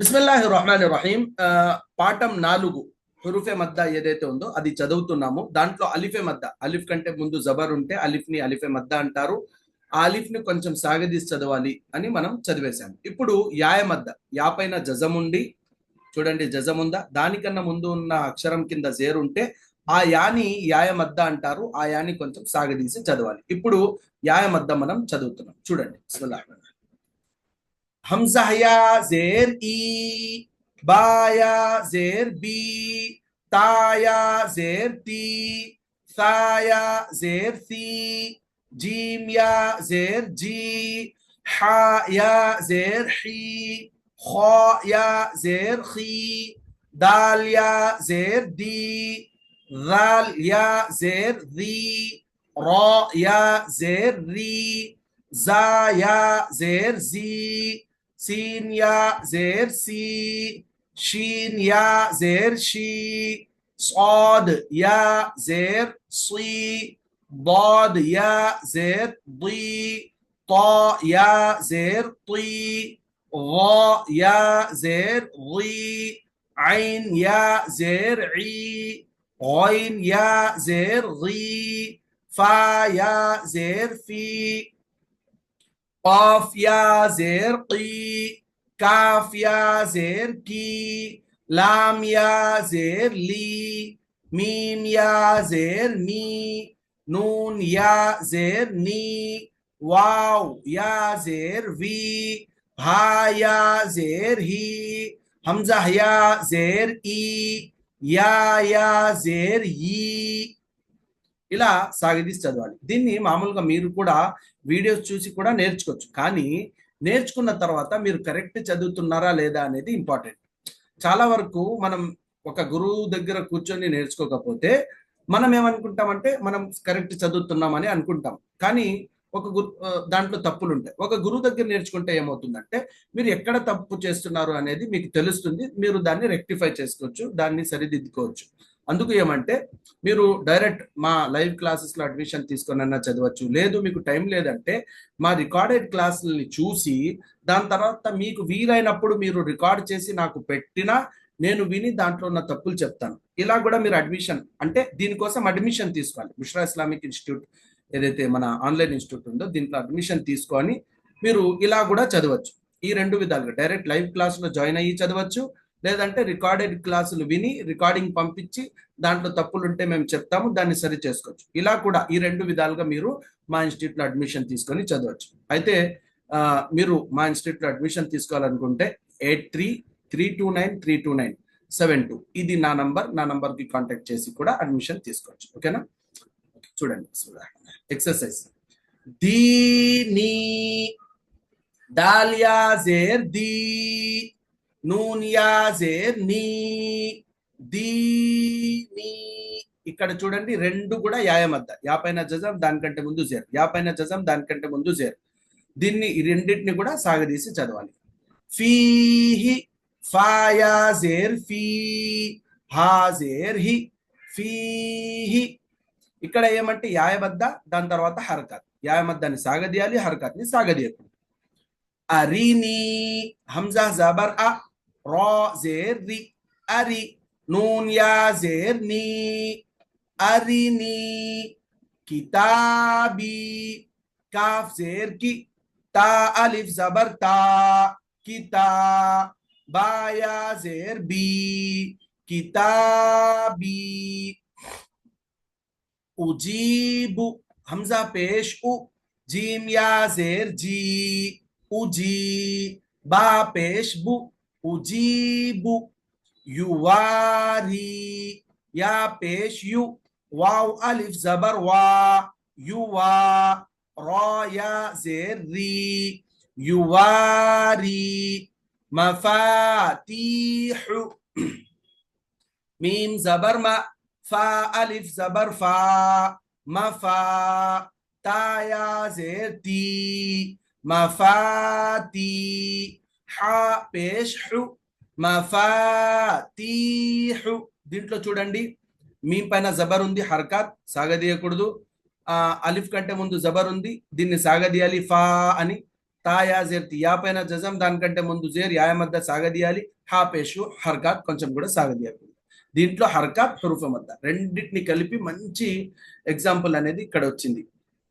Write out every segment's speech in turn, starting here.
బిస్మిల్లాహిర్ రహమానిర్ రహీం. పాఠం 4 హురుఫే మద్ద ఏదైతే ఉందో అది చదువుతున్నాము. దాంట్లో అలిఫే మద్ద, అలిఫ్ కంటే ముందు జబర్ ఉంటే అలిఫ్ ని అలిఫే మద్ద అంటారు. ఆ అలిఫ్ ని కొంచెం సాగదీసి చదవాలి అని మనం చదివేశాము. ఇప్పుడు యాయ మద్ద, యా పైన జజం ఉండి, చూడండి జజం ఉందా, దానికన్నా ముందు ఉన్న అక్షరం కింద జేర్ ఉంటే ఆ యాని యాయ మద్ద అంటారు. ఆ యాని కొంచెం సాగదీసి చదవాలి. ఇప్పుడు యాయ మద్ద మనం చదువుతున్నాం. చూడండి, బిస్మిల్లాహిర్ రహమానిర్ రహీం. हमजा या जेर ई, बाया जेर बी, ताया जेर ती, साया जेर सी, जीम या जेर जी, हा या जेर ही, खा या जेर खी, दाल या जेर दी, जाल या जेर दी, रा या जेर री, जा या जेर जी, सीन या जेर सी, शीन या जेर शी, صاد या जेर सी, ضاد या जेर ضी, طا या जेर طी, ظا या जेर ضी, عين या जेर عी, غين या जेर غी, फा या जेर फी, قاف या जेर की, काफ या जेर की, लाम या जेर ली, मीम या जेर मी, नून या जेर नी, वाव या जेर वी, हा या जेर ही, हमजा या जेर ई, या जेर ई. ఇలా సాగదీసి చదవాలి. దీన్ని మామూలుగా మీరు కూడా వీడియోస్ చూసి కూడా నేర్చుకోవచ్చు. కానీ నేర్చుకున్న తర్వాత మీరు కరెక్ట్ చదువుతున్నారా లేదా అనేది ఇంపార్టెంట్. చాలా వరకు మనం ఒక గురువు దగ్గర కూర్చొని నేర్చుకోకపోతే మనం ఏమనుకుంటామంటే మనం కరెక్ట్ చదువుతున్నామని అనుకుంటాం. కానీ దాంట్లో తప్పులు ఉంటాయి. ఒక గురువు దగ్గర నేర్చుకుంటే ఏమవుతుందంటే మీరు ఎక్కడ తప్పు చేస్తున్నారు అనేది మీకు తెలుస్తుంది. మీరు దాన్ని రెక్టిఫై చేసుకోవచ్చు, దాన్ని సరిదిద్దుకోవచ్చు. అందుకు ఏమంటే మీరు డైరెక్ట్ మా లైవ్ క్లాసెస్లో అడ్మిషన్ తీసుకొనన్నా చదవచ్చు. లేదు మీకు టైం లేదంటే మా రికార్డెడ్ క్లాసులని చూసి దాని తర్వాత మీకు వీలైనప్పుడు మీరు రికార్డ్ చేసి నాకు పెట్టినా నేను విని దాంట్లో ఉన్న తప్పులు చెప్తాను. ఇలా కూడా మీరు అడ్మిషన్ అంటే దీనికోసం అడ్మిషన్ తీసుకోవాలి. బుష్రా ఇస్లామిక్ ఇన్స్టిట్యూట్ ఏదైతే మన ఆన్లైన్ ఇన్స్టిట్యూట్ ఉందో దీంట్లో అడ్మిషన్ తీసుకొని మీరు ఇలా కూడా చదవచ్చు. ఈ రెండు విధాలుగా డైరెక్ట్ లైవ్ క్లాసులో జాయిన్ అయ్యి చదవచ్చు, లేదంటే రికార్డెడ్ క్లాసులు విని రికార్డింగ్ పంపించి దాంట్లో తప్పులు ఉంటే మేము చెప్తాము, దాన్ని సరి చేసుకోవచ్చు. ఇలా కూడా ఈ రెండు విధాలుగా మీరు మా ఇన్స్టిట్యూట్లో అడ్మిషన్ తీసుకొని చదవచ్చు. అయితే మీరు మా ఇన్స్టిట్యూట్లో అడ్మిషన్ తీసుకోవాలనుకుంటే 8332932972 ఇది నా నంబర్కి కాంటాక్ట్ చేసి కూడా అడ్మిషన్ తీసుకోవచ్చు. ఓకేనా? చూడండి, ఎక్సర్సైజ్. దీని, దాలియా జేర్ దీ, నూన్ యా జేర్ నీ, దీని. ఇక్కడ చూడండి రెండు కూడా యాయ మద్ద, యా పైన జజం దానికంటే ముందు జేర్, యా పైన జజం దానికంటే ముందు జేర్. దీన్ని ఈ రెండింటిని కూడా సాగదీసి చదవాలి. ఫీహి, ఫా యా జేర్ ఫీ, హా జేర్ హి, ఫీహి. ఇక్కడ ఏమంటే యాయ మద్ద, దాని తర్వాత హరకత్. యాయ మద్దాన్ని సాగదీయాలి, హరకత్ ని సాగదీయకూడదు. అరిని, హంజా జబర్ అ, రా జేర్ రి, అరి, నూన్ యా జేర్ నీ, అరిని. కితాబీ, కాఫ్ జేర్ కి, తా అలిఫ్ జబర్ తా, కితా, బా యా జేర్ బీ, కితాబీ. उजीबु, हमजा पेश उ, जीम या जेर जी, उजी, बा पेश बु, उजीबु. युवारी, या पेश यु, वाव अलिफ जबर वा, युवा, रा या जेर री, युवारी. मफातीहु, मीम जबर मा, फा अलिफ जबर फा, मफा, ताया जेर ती, मफाती, हा पेश हु, మఫాతీహు. దీంట్లో చూడండి మీమ్ పైన జబర్ ఉంది, హర్కత్ సాగదీయకూడదు. అలిఫ్ కంటే ముందు జబర్ ఉంది, దీన్ని సాగదీయాలి ఫా అని. తాయా జేర్ తి, యా పైన జజం, దానికంటే ముందు జేర్, యా మధ్య సాగదీయాలి, హా పేషు హర్కాత్ కొంచెం కూడా సాగదీయాలి. దీంట్లో హర్కాత్ హురుఫే మద్ద రెండింటిని కలిపి మంచి ఎగ్జాంపుల్ అనేది ఇక్కడ వచ్చింది.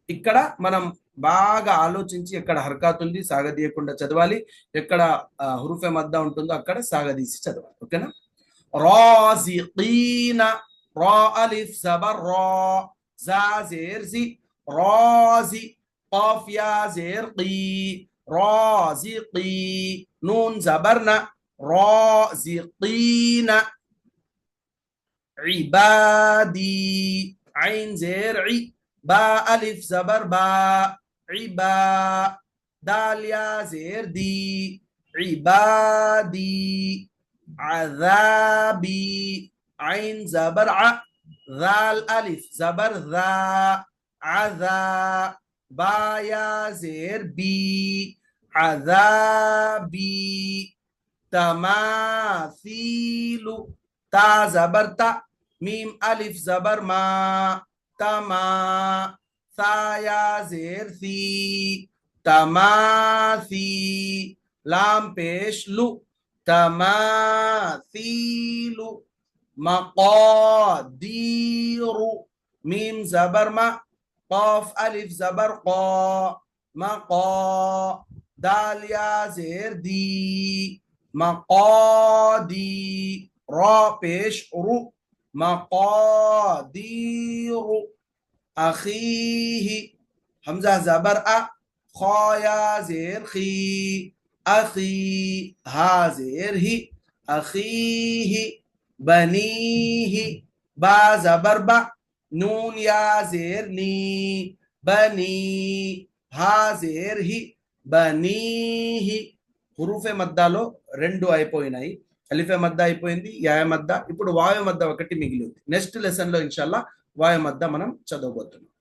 ఇక్కడ మనం బాగా ఆలోచించి ఎక్కడ హర్కాత్ ఉంది సాగదీయకుండా చదవాలి, ఎక్కడ హురుఫే మద్ద ఉంటుందో అక్కడ సాగదీసి చదవాలి. ఓకేనా? రాజిqీన, రా అలిఫ్ జబర్ రా, జా జేర్ జి, రాజి, قاف يا زير قي، رازقي، نون زبرنا، رازقين، عبادي، عين زير عي، با ألف زبر با، عبا، دال يا زير دي، عبادي، عذابي، عين زبر ع، ذال ألف زبر ذا، عذا، با يا زير بي، عذابي، تماثيل، تا زبر تا، ميم ألف زبر ما، تما، ثا يا زير ثي، تماثي، لام پیش لو، تماثيل، مقادير، ميم زبر ما، قاف ألف زبر قا، مقا، دال يا زير دي، مقادي، را پیش رو، مقادير، أخيه، همزة زبر أ، خا يا زير خي، أخي، ها زير هي، أخيه، بنيه، با زبر با، نون يا زير ني، بني، ها زير هي، بنيه. హురూఫే మద్దాలో 2 అయిపోయినాయి. అలిఫే మద్ద అయిపోయింది, యా మద్ద. ఇప్పుడు వాయు మద్ద ఒకటి మిగిలింది. నెక్స్ట్ లెసన్ లో ఇన్షాల్లా వాయు మద్ద మనం చదవబోతున్నాం.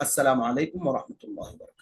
అస్సలాము అలైకుం వరహ్మతుల్లాహి వబరకాతుహు.